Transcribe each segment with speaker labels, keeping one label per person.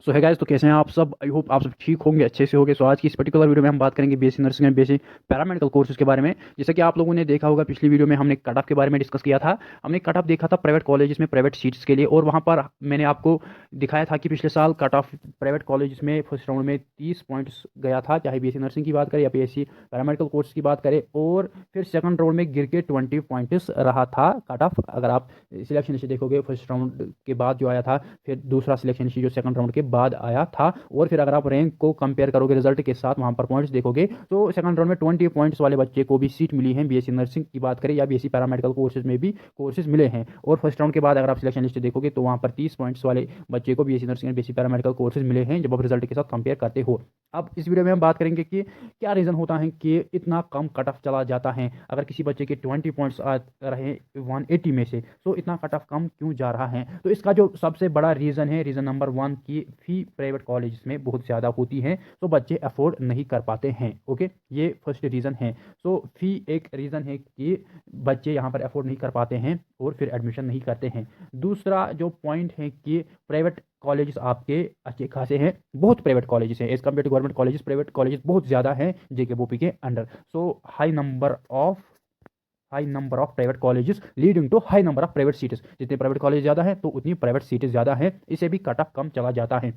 Speaker 1: सो है गाइस, तो कैसे हैं आप सब। आई होप आप सब ठीक होंगे, अच्छे से होंगे। सो आज की इस पर्टिकुलर वीडियो में हम बात करेंगे BSc nursing and BSc paramedical courses के बारे में। जैसे कि आप लोगों ने देखा होगा, पिछली वीडियो में हमने कट ऑफ के बारे में डिस्कस किया था। हमने कट ऑफ देखा था प्राइवेट कॉलेजेस में प्राइवेट सीट्स के लिए, और वहाँ पर मैंने आपको दिखाया था कि पिछले साल कट ऑफ प्राइवेट कॉलेजेस में फर्स्ट राउंड में 30 पॉइंट्स गया था, चाहे बीएससी नर्सिंग की बात करें या बीएससी पैरामेडिकल कोर्स की बात करें। और फिर सेकंड राउंड में गिर के 20 पॉइंट्स रहा था कट ऑफ। अगर आप सिलेक्शन लिस्ट देखोगे, फर्स्ट राउंड के बाद जो आया था, फिर दूसरा सिलेक्शन लिस्ट जो सेकंड राउंड के बाद आया था, और फिर अगर आप रैंक को कंपेयर करोगे रिजल्ट के साथ, वहां पर पॉइंट्स देखोगे, तो सेकंड राउंड में 20 पॉइंट्स वाले बच्चे को भी सीट मिली है। बीएससी नर्सिंग की बात करें या बीएससी पैरामेडिकल कोर्सेज में भी कोर्सेज मिले हैं। और फर्स्ट राउंड के बाद अगर आप सिलेक्शन लिस्ट देखोगे, तो वहां पर 30 पॉइंट्स वाले बच्चे को BSc nursing and BSc paramedical courses मिले हैं, जब आप रिजल्ट के साथ कंपेयर करते हो। अब इस वीडियो में हम बात करेंगे कि क्या रीज़न होता है कि इतना कम कट ऑफ चला जाता है। अगर किसी बच्चे के 20 पॉइंट्स आ रहे 180 में से, तो इतना कट ऑफ कम क्यों जा रहा है। तो इसका जो सबसे बड़ा रीज़न है, रीज़न नंबर 1, की फ़ी प्राइवेट कॉलेज में बहुत ज़्यादा होती है, तो बच्चे अफोर्ड नहीं कर पाते हैं। ओके, ये फर्स्ट रीज़न है। सो फ़ी एक रीज़न है कि बच्चे यहाँ पर अफोर्ड नहीं कर पाते हैं और फिर एडमिशन नहीं करते हैं। दूसरा जो पॉइंट है कि प्राइवेट कॉलेजेस आपके अच्छे खासे हैं, बहुत प्राइवेट कॉलेजेस हैं as compared to government colleges. Private colleges बहुत ज़्यादा हैं जेकेबोपी के under. So high number of private colleges leading to high number of private seats. जितने प्राइवेट कॉलेज ज़्यादा है, तो उतनी प्राइवेट सीटें ज़्यादा हैं, इसे भी कट ऑफ कम चला जाता है।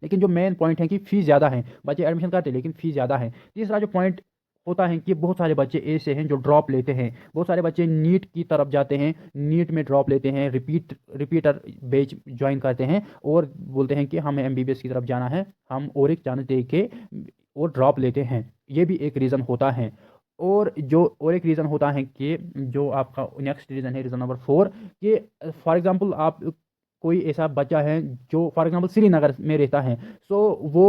Speaker 1: लेकिन जो मेन पॉइंट है कि फ़ीस ज़्यादा है, बच्चे एडमिशन करते हैं लेकिन फ़ीस ज़्यादा है। तीसरा जो पॉइंट होता है कि बहुत सारे बच्चे ऐसे हैं जो ड्रॉप लेते हैं। बहुत सारे बच्चे नीट की तरफ जाते हैं, नीट में ड्रॉप लेते हैं, रिपीटर बैच ज्वाइन करते हैं और बोलते हैं कि हमें एमबीबीएस की तरफ जाना है, हम और एक चांस दे के और ड्रॉप लेते हैं। ये भी एक रीज़न होता है। और जो और एक रीज़न होता है कि जो आपका नेक्स्ट रीज़न है, रीज़न नंबर 4, कि फॉर एग्जांपल आप कोई ऐसा बच्चा है जो फॉर एग्जांपल श्रीनगर में रहता है, सो वो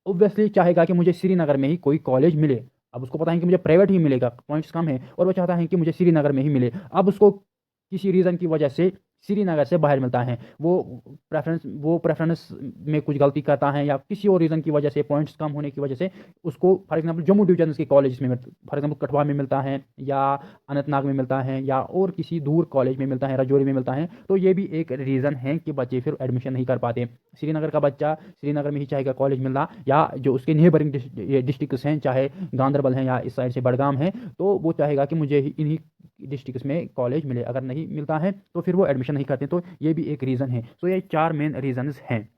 Speaker 1: ऑब्वियसली चाहेगा कि मुझे श्रीनगर में ही कोई कॉलेज मिले। अब उसको पता है कि मुझे प्राइवेट ही मिलेगा, पॉइंट्स कम है, और वो चाहता है कि मुझे श्रीनगर में ही मिले। अब उसको किसी रीज़न की वजह से श्रीनगर से बाहर मिलता है, वो प्रेफरेंस में कुछ गलती करता है, या किसी और रीज़न की वजह से, पॉइंट्स कम होने की वजह से उसको फॉर एग्जांपल जम्मू डिवीजन के कॉलेज में फॉर एग्जांपल कठवा में मिलता है, या अनंतनाग में मिलता है, या और किसी दूर कॉलेज में मिलता है, राजौरी में मिलता है। तो ये भी एक रीज़न है कि बच्चे फिर एडमिशन नहीं कर पाते। श्रीनगर का बच्चा श्रीनगर में ही चाहेगा कॉलेज मिलना, या जो उसके नियबरिंग डिस्ट्रिक्ट्स हैं, चाहे गांधरबल हैं या इस साइड से बड़गाम है, तो वो चाहेगा कि मुझे इन्हीं डिस्ट्रिक्ट्स में कॉलेज मिले। अगर नहीं मिलता है तो फिर वो एडमिशन नहीं करते। तो ये भी एक रीज़न है। सो ये 4 मेन रीजंस हैं।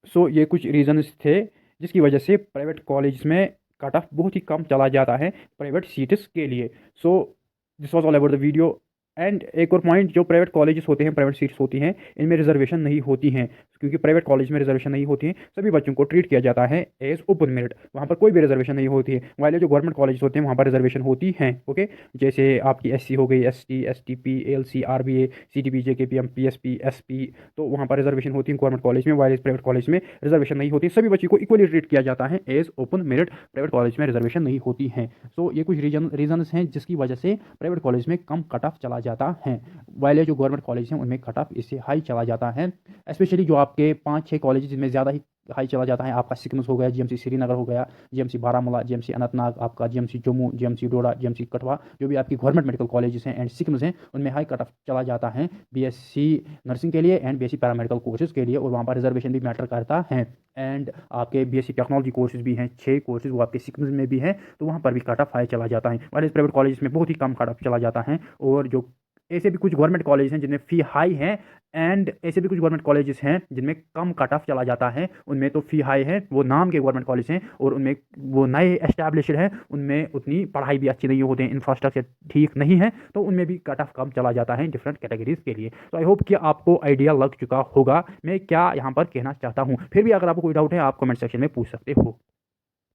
Speaker 1: सो ये कुछ रीजंस थे जिसकी वजह से प्राइवेट कॉलेज में कट ऑफ बहुत ही कम चला जाता है प्राइवेट सीट्स के लिए। So this was all about the video. And एक और पॉइंट, जो प्राइवेट कॉलेजेस होते हैं, प्राइवेट सीट्स होती हैं, इनमें रिजर्वेशन नहीं होती हैं। क्योंकि प्राइवेट कॉलेज में रिजर्वेशन नहीं होती है, सभी बच्चों को ट्रीट किया जाता है एज ओपन मेरिट। वहाँ पर कोई भी रिजर्वेशन नहीं होती है। वाले जो गवर्नमेंट कॉलेज होते हैं, वहाँ पर रिजर्वेशन होती हैं। ओके, जैसे आपकी एससी हो गई, ST, STP, LC, RBA, CTP, JKPM, PSP, SP, तो वहाँ पर रिजर्वेशन होती है गवर्नमेंट कॉलेज में। वाले प्राइवेट कॉलेज में रिजर्वेशन नहीं होती। सभी बच्चों को इक्वली ट्रीट किया जाता है as open merit. Private college में रिजर्वेशन नहीं होती है। सो ये कुछ रीजन्स हैं जिसकी वजह से प्राइवेट कॉलेज में कम कट ऑफ चला जाता है। वाले जो गवर्नमेंट कॉलेज हैं, उनमें कट ऑफ इससे हाई चला जाता है। स्पेशली जो आपके 5-6 कॉलेज जिनमें ज़्यादा ही हाई चला जाता है, आपका सिकम्स हो गया, जीएमसी श्रीनगर हो गया, जीएमसी बारामूला, जीएमसी अनंतनाग, आपका जीएमसी जम्मू, जीएमसी डोडा, जीएमसी कठवा, जो भी आपकी गवर्नमेंट मेडिकल कॉलेजेस हैं एंड सिकम्स हैं, उनमें हाई कट ऑफ चला जाता है बीएससी नर्सिंग के लिए एंड बीएससी पैरामेडिकल कोर्सेज के लिए। और वहाँ पर रिजर्वेशन भी मैटर करता है। एंड आपके बीएससी टेक्नोलॉजी कोर्सेज भी हैं, 6 कोर्सेज, वो आपके सिकम्स में भी हैं, तो वहाँ पर भी कट ऑफ हाई चला जाता है। वाले प्राइवेट कॉलेज में बहुत ही कम कट ऑफ चला जाता है। और जो ऐसे भी कुछ गवर्नमेंट कॉलेज हैं जिनमें फ़ी हाई है, एंड ऐसे भी कुछ गवर्नमेंट कॉलेजेस हैं जिनमें कम कट ऑफ चला जाता है। उनमें तो फ़ी हाई है, वो नाम के गवर्नमेंट कॉलेज हैं, और उनमें वो नए एस्टैब्लिश्ड हैं, उनमें उतनी पढ़ाई भी अच्छी नहीं होती है, इंफ्रास्ट्रक्चर ठीक नहीं है, तो उनमें भी कट ऑफ कम चला जाता है डिफरेंट कैटेगरीज के लिए। तो आई होप कि आपको आइडिया लग चुका होगा मैं क्या यहाँ पर कहना चाहता हूँ। फिर भी अगर आपको कोई डाउट है, आप कमेंट सेक्शन में पूछ सकते हो।